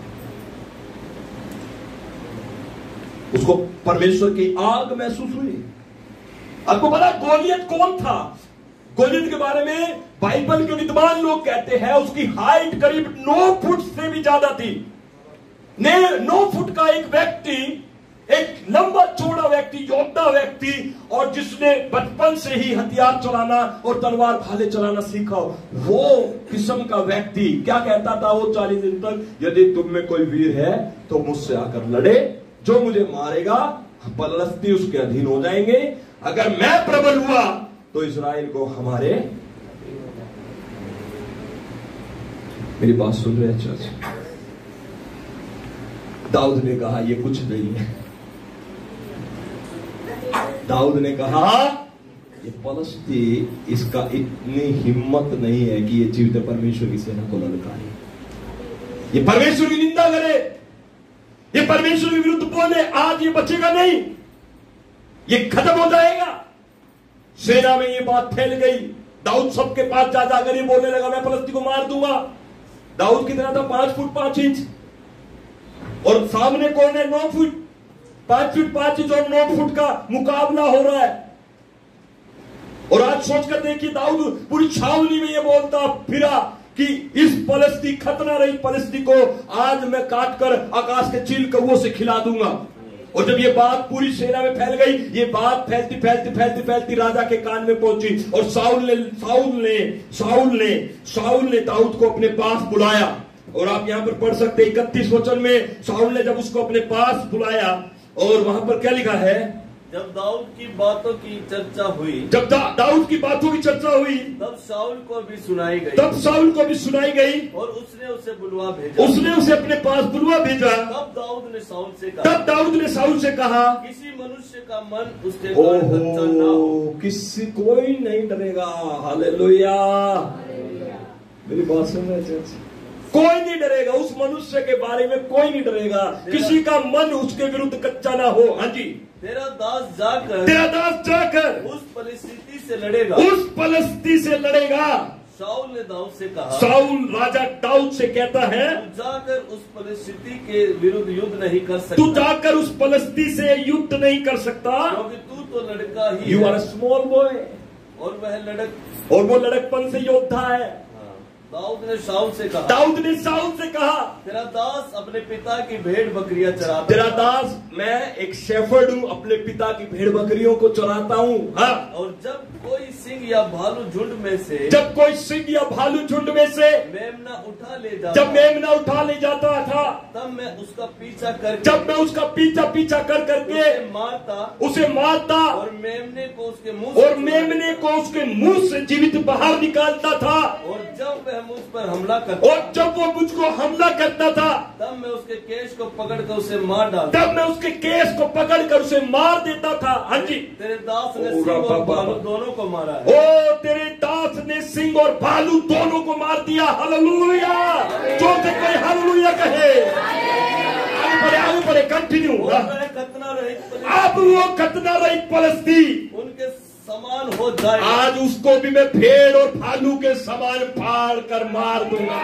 उसको परमेश्वर की आग महसूस हुई। आपको पता गोलियत कौन था? गोलियत के बारे में बाइबल के विद्वान लोग कहते हैं उसकी हाइट करीब 9 फुट से भी ज्यादा थी। 9 फुट का एक व्यक्ति, एक लंबा चौड़ा व्यक्ति, योद्धा व्यक्ति, और जिसने बचपन से ही हथियार चलाना और तलवार भाले चलाना सीखा, वो किस्म का व्यक्ति क्या कहता था वो 40 दिन तक? यदि तुम में कोई वीर है तो मुझसे आकर लड़े, जो मुझे मारेगा फलस्ती उसके अधीन हो जाएंगे, अगर मैं प्रबल हुआ तो इस्राएल को हमारे। मेरी बात सुन रहे हैं चर्च? दाऊद ने कहा ये कुछ नहीं है। दाऊद ने कहा ये फलस्ती, इसका इतनी हिम्मत नहीं है कि ये जीवित परमेश्वर की सेना को ललकारे, ये परमेश्वर की निंदा करे, ये परमेश्वर के विरुद्ध बोले। आज ये बचेगा नहीं, ये खत्म हो जाएगा। सेना में ये बात फैल गई। दाऊद सबके पास जा जाकर ये बोलने लगा मैं फलस्ती को मार दूंगा। दाऊद कितना था? 5 फुट 5 इंच, और सामने कौन है? 9 फुट 5 फुट 5 इंच और 9 फुट का मुकाबला हो रहा है। और आज सोचकर देखिए, दाऊद पूरी छावनी में ये बोलता फिरा कि इस फलस्ती, खतना रही फलस्ती को आज मैं काटकर आकाश के चील कौओं से खिला दूंगा। और जब ये बात पूरी सेना में फैल गई, ये बात फैलती फैलती फैलती फैलती राजा के कान में पहुंची, और साउल ने दाऊद को अपने पास बुलाया। और आप यहां पर पढ़ सकते 31 वचन में, साउल ने जब उसको अपने पास बुलाया, और वहां पर क्या लिखा है?
जब दाऊद की बातों की चर्चा हुई,
जब दाऊद की बातों की चर्चा हुई,
तब शाऊल को भी सुनाई गई, और उसने उसे बुलवा भेजा,
उसने उसे अपने पास बुलवा भेजा।
तब दाऊद ने शाऊल से कहा, किसी मनुष्य का मन उसके कारण कच्चा ना हो।
किसी कोई नहीं डरेगा। हालेलुया, मेरी बात सुन रहे हैं? कोई नहीं डरेगा, उस मनुष्य के बारे में कोई नहीं डरेगा, किसी का मन उसके विरुद्ध कच्चा ना हो। हाँ जी,
तेरा दास जाकर उस फलस्ती से लड़ेगा। शाऊल ने दाऊद से कहा,
शाऊल राजा दाऊद से कहता है,
तू जाकर उस फलस्ती के विरुद्ध युद्ध नहीं कर सकता,
तू जाकर उस फलस्ती से युद्ध नहीं कर सकता,
क्योंकि तू तो लड़का ही
यू आर स्मॉल बॉय,
और
वो लड़कपन से योद्धा है।
दाऊद ने शाऊल से कहा, तेरा दास अपने पिता की भेड़ बकरियां चराता,
तेरा दास, मैं एक शेफर्ड हूँ, अपने पिता की भेड़ बकरियों को चराता हूँ। हाँ।
और जब कोई सिंह या भालू झुंड में से
जब कोई सिंह या भालू झुंड में से
मेमना उठा ले जाता,
जब मेमना उठा ले जाता था,
तब मैं उसका पीछा कर,
जब मैं उसका पीछा कर करके उसे मारता
और मेमने को उसके
मुंह से जीवित बाहर निकालता था।
और जब वह मुझ पर हमला करता,
और जब वो मुझको हमला करता था,
तब मैं उसके केश को पकड़कर उसे मार डालता,
तब मैं उसके केस को पकड़कर उसे मार देता था। हाँ जी,
तेरे दास ने सिंह और भालू दोनों को मारा है।
ओ तेरे दास ने सिंह और भालू दोनों को मार दिया। हालेलुया, जो से कोई हालेलुया कहे। आगे बढ़े कंटिन्यू। अब वो खतना रहित पलस्ती
उनके समान हो जाए,
आज उसको भी मैं भेड़ और भालू के समान फाड़ कर मार दूंगा,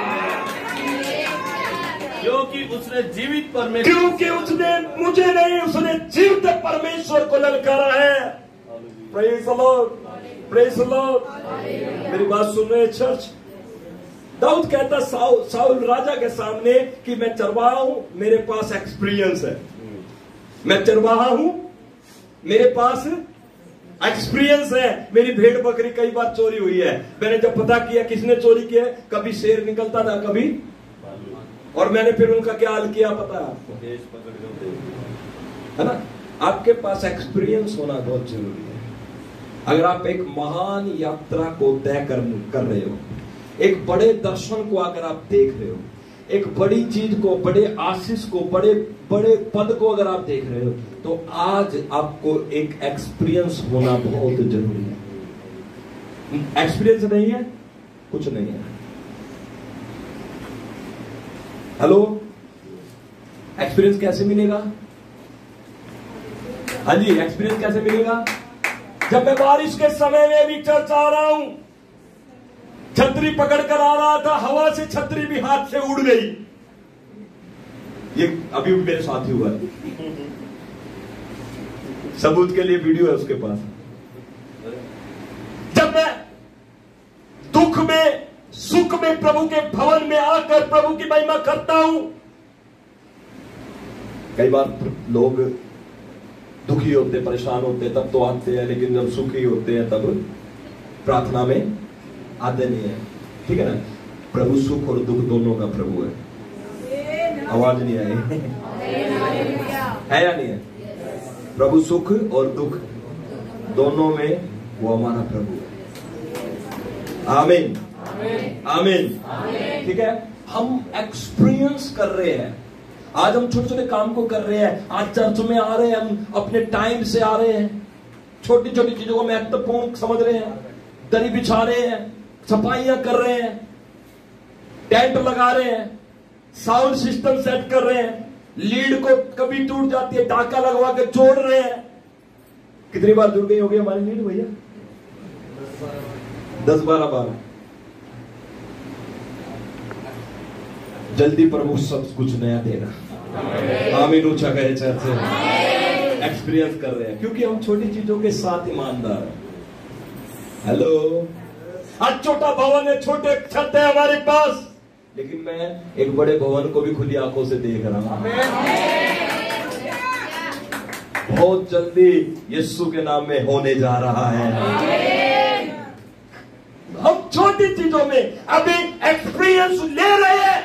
क्योंकि उसने जीवित परमेश्वर,
क्योंकि उसने मुझे नहीं, उसने जीवित परमेश्वर को ललकारा है। Praise the Lord, praise the Lord. मेरी बात सुन रहे चर्च? दाऊद कहता साउल राजा के सामने कि मैं चरवाहा हूं, मेरे पास एक्सपीरियंस है। मैं चरवाहा हूं, मेरे पास एक्सपीरियंस है। मेरी भेड़ बकरी कई बार चोरी हुई है। मैंने जब पता किया किसने चोरी किया, कभी शेर निकलता था, कभी, और मैंने फिर उनका क्या हाल किया पता है आपको, है ना? आपके पास एक्सपीरियंस होना बहुत जरूरी है। अगर आप एक महान यात्रा को तय कर रहे हो, एक बड़े दर्शन को अगर आप देख रहे हो, एक बड़ी चीज को, बड़े आशीष को, बड़े बड़े पद को अगर आप देख रहे हो, तो आज आपको एक एक्सपीरियंस होना बहुत जरूरी है। एक्सपीरियंस नहीं है, कुछ नहीं है। हेलो, एक्सपीरियंस कैसे मिलेगा? हाँ जी, एक्सपीरियंस कैसे मिलेगा? जब मैं बारिश के समय में भी चर्च आ रहा हूं, छतरी पकड़कर आ रहा था, हवा से छतरी भी हाथ से उड़ गई। ये अभी भी मेरे साथ ही हुआ है, सबूत के लिए वीडियो है उसके पास। जब मैं दुख में, सुख में प्रभु के भवन में आकर प्रभु की महिमा करता हूं, कई बार लोग दुखी होते, परेशान होते, तब तो आते हैं, लेकिन जब सुखी होते हैं तब प्रार्थना में आते नहीं है। ठीक है ना? प्रभु सुख और दुख दोनों का प्रभु है। आवाज नहीं आई है या नहीं है? प्रभु सुख और दुख दोनों में वो हमारा प्रभु है। आमीन, आमीन। ठीक है, हम एक्सपीरियंस कर रहे हैं। आज हम छोटे छोटे काम को कर रहे हैं। आज चर्च में आ रहे हैं, हम अपने टाइम से आ रहे हैं, छोटी छोटी चीजों को महत्वपूर्ण समझ रहे हैं, दरी बिछा रहे हैं, सफाइयां कर रहे हैं, टेंट लगा रहे हैं, साउंड सिस्टम सेट कर रहे हैं, लीड को कभी टूट जाती है, टाका लगवा के जोड़ रहे हैं। कितनी बार जुड़ गई होगी हमारी लीड भैया? 10-12 बार। जल्दी प्रभु सब कुछ नया देना। आमीन, ऊंचा कहे चर्च से। एक्सपीरियंस कर रहे हैं क्योंकि हम छोटी चीजों के साथ ईमानदार हैं। हेलो, आज छोटा भवन है, छोटे छत है हमारे पास, लेकिन मैं एक बड़े भवन को भी खुली आंखों से देख रहा हूं। बहुत जल्दी यीशु के नाम में होने जा रहा है। हम छोटी चीजों में अभी एक्सपीरियंस ले रहे हैं,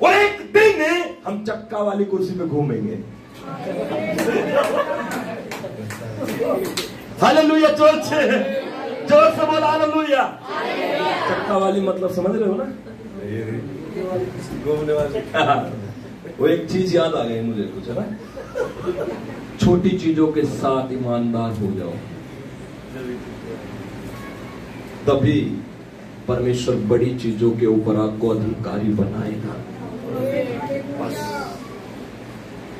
और एक दिन हम चक्का वाली कुर्सी पे घूमेंगे। हालेलुया, जोर से बोला हालेलुया। चक्का वाली मतलब समझ रहे हो ना? घूमने वाली। वो एक चीज याद आ गई मुझे कुछ, है ना? छोटी चीजों के साथ ईमानदार हो जाओ, तभी परमेश्वर बड़ी चीजों के ऊपर आपको अधिकारी बनाएगा।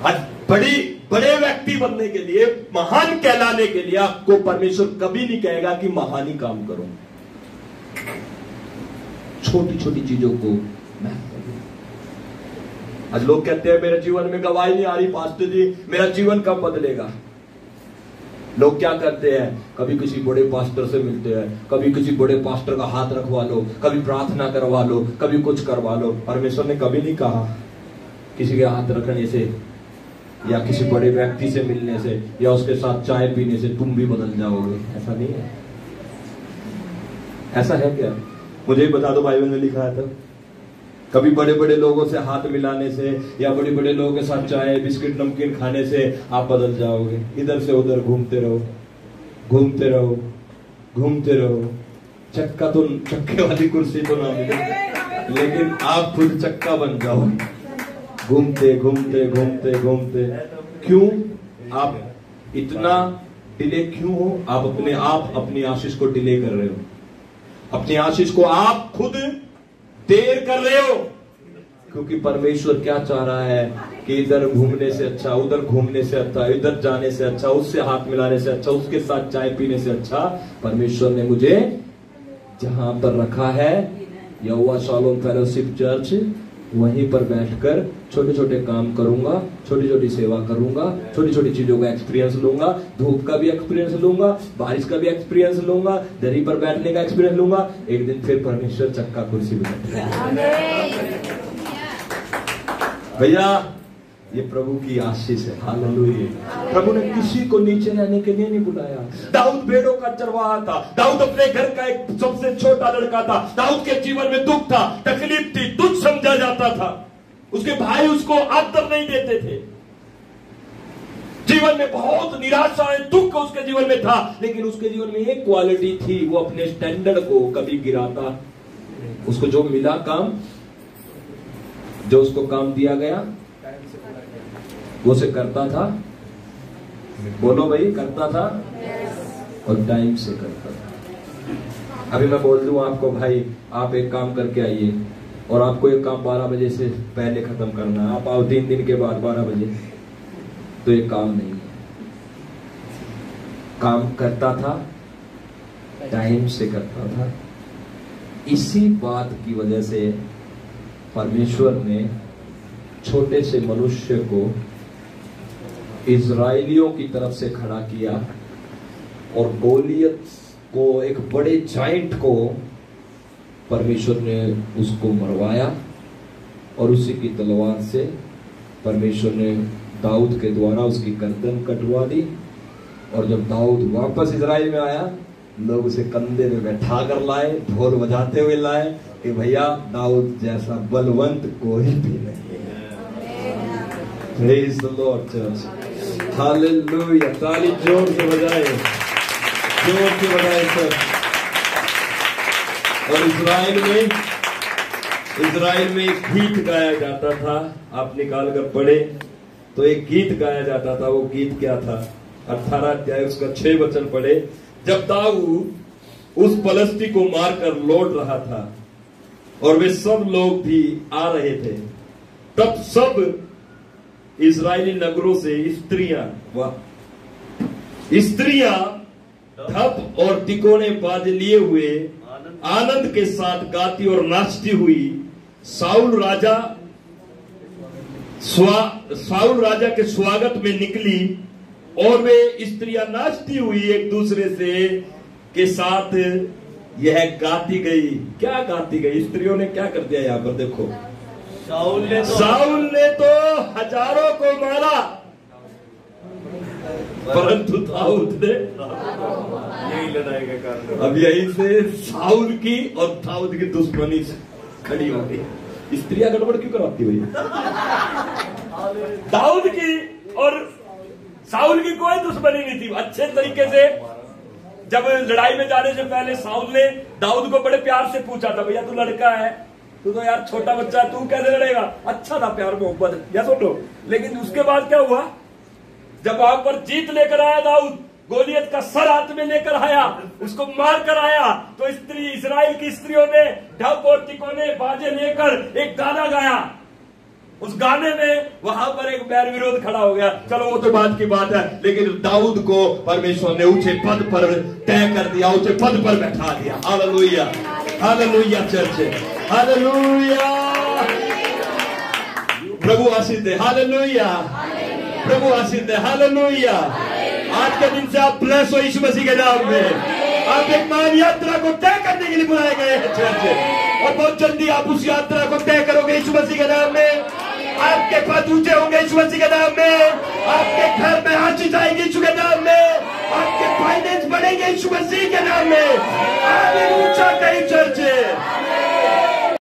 आज बड़े व्यक्ति बनने के लिए, महान कहलाने के लिए आपको परमेश्वर कभी नहीं कहेगा कि महान ही काम करो। छोटी छोटी चीजों को महत्व दो। आज लोग कहते हैं मेरे जीवन में गवाही नहीं आ रही पास्टर जी, मेरा जीवन कब बदलेगा? लोग क्या करते हैं, कभी किसी बड़े पास्टर से मिलते हैं, कभी किसी बड़े पास्टर का हाथ रखवा लो, कभी प्रार्थना करवा लो, कभी कुछ करवा लो। परमेश्वर ने कभी नहीं कहा किसी के हाथ रखने से या किसी बड़े व्यक्ति से मिलने से या उसके साथ चाय पीने से तुम भी बदल जाओगे। ऐसा नहीं है। ऐसा है क्या? मुझे भी बता दो, बाइबल में लिखा है तो कभी बड़े बड़े लोगों से हाथ मिलाने से या बड़े बड़े लोगों के साथ चाय बिस्किट नमकीन खाने से आप बदल जाओगे? इधर से उधर घूमते रहो, घूमते रहो, घूमते रहो। चक्का तो, चक्के वाली कुर्सी तो ना मिले, लेकिन आप खुद चक्का बन जाओ, घूमते घूमते घूमते घूमते। क्यों आप इतना डिले क्यों हो? आप अपनी आशीष को डिले कर रहे हो, अपनी आशीष को आप खुद देर कर रहे हो। क्योंकि परमेश्वर क्या चाह रहा है कि इधर घूमने से अच्छा, उधर घूमने से अच्छा, इधर जाने से अच्छा, उससे हाथ मिलाने से अच्छा, उसके साथ चाय पीने से अच्छा, परमेश्वर ने मुझे जहां पर रखा है यहोवा शालोम फेलोशिप चर्च, वहीं पर बैठकर छोटे छोटे काम करूंगा, छोटी छोटी सेवा करूंगा, छोटी छोटी चीजों का एक्सपीरियंस लूंगा, धूप का भी एक्सपीरियंस लूंगा, बारिश का भी एक्सपीरियंस लूंगा, दरी पर बैठने का एक्सपीरियंस लूंगा। एक दिन फिर परमेश्वर चक्का कुर्सी पे बैठेगा। भैया ये प्रभु की आशीष है। हालेलुया। प्रभु ने किसी को नीचे रहने के लिए नहीं बुलाया। दाऊद भेड़ों का चरवाहा था, दाऊद अपने घर का एक सबसे छोटा लड़का था, दाऊद के जीवन में दुख था, तकलीफ थी, तुच्छ समझा जाता था, उसके भाई उसको आदर नहीं देते थे, जीवन में बहुत निराशा है, दुख उसके जीवन में था। लेकिन उसके जीवन में एक क्वालिटी थी, वो अपने स्टैंडर्ड को कभी गिराता। उसको जो मिला काम, जो उसको काम दिया गया वो से करता था। बोलो भाई, करता था और टाइम से करता था। अभी मैं बोल दूं आपको, भाई आप एक काम करके आइए और आपको एक काम 12 बजे से पहले खत्म करना है, आप आओ 3 दिन के बाद 12 बजे, तो ये काम नहीं है। काम करता था, टाइम से करता था। इसी बात की वजह से परमेश्वर ने छोटे से मनुष्य को इजराइलियों की तरफ से खड़ा किया और गोलियत को, एक बड़े जाइंट को परमेश्वर ने उसको मरवाया और उसी की तलवार से परमेश्वर ने दाऊद के द्वारा उसकी गर्दन कटवा दी। और जब दाऊद वापस इजराइल में आया, लोग उसे कंधे में बैठा कर लाए, ढोल बजाते हुए लाए कि भैया दाऊद जैसा बलवंत कोई भी नहीं है। Praise the Lord church. Hallelujah. ताली जोर से बजाए, जोर से बजाए सर। और इजराइल में एक गीत गाया जाता था, आप निकाल कर पढ़े तो एक गीत गाया जाता था। वो गीत क्या था? 18 अध्याय उसका 6 वचन पढ़े। जब दाऊद उस पलस्ती को मारकर लौट रहा था और वे सब लोग भी आ रहे थे, तब सब इजरायली नगरों से स्त्रियां धप और तिकोने बाजे लिए हुए आनंद के साथ गाती और नाचती हुई साउल राजा के स्वागत में निकली। और वे स्त्रियां नाचती हुई एक दूसरे से के साथ यह गाती गई। क्या गाती गई? स्त्रियों ने क्या कर दिया यहाँ पर देखो। साउल ने तो हजारों को मारा, परंतु दाऊद ने, यही लड़ाई का कारण, अब यहीं से साउल की और दाऊद की दुश्मनी खड़ी हो गई। स्त्रियां गड़बड़ क्यों कराती हुई?
दाऊद की और साउल की कोई दुश्मनी नहीं थी। अच्छे तरीके से जब लड़ाई में जाने से पहले साउल ने दाऊद को बड़े प्यार से पूछा था, भैया तू लड़का है, तू तो यार छोटा बच्चा है, तू कैसे लड़ेगा? अच्छा था, प्यार मोहब्बत, या सुनो। लेकिन उसके बाद क्या हुआ? जब वहां पर जीत लेकर आया दाऊद, गोलियत का सर हाथ में लेकर आया, उसको मार कर आया, तो इस्राएल की स्त्रियों ने ढप और तिकोने बाजे लेकर एक गाना गाया। उस गाने में वहां पर एक बैर विरोध खड़ा हो गया। चलो वो तो बात की बात है, लेकिन दाऊद को परमेश्वर ने ऊंचे पद पर तय कर दिया, ऊंचे पद पर बैठा दिया। Hallelujah, hallelujah church, hallelujah. प्रभु आशीष दे, हालेलुया। प्रभु आशीष दे, हालेलुया। आज के दिन से आप ब्लेस हो यीशु मसीह के नाम में। आप एक महान यात्रा को तय करने के लिए बुलाए गए हैं चर्च, और बहुत जल्दी आप उस यात्रा को तय करोगे यीशु मसीह के नाम में। आपके पद ऊंचे होंगे यीशु मसीह के नाम में। आपके घर में आशीष आएगी यीशु के नाम में। आपके फाइनेंस बड़े
करेंगे यीशु मसीह के नाम में। आमीन। ऊंचा कहीं चर्च।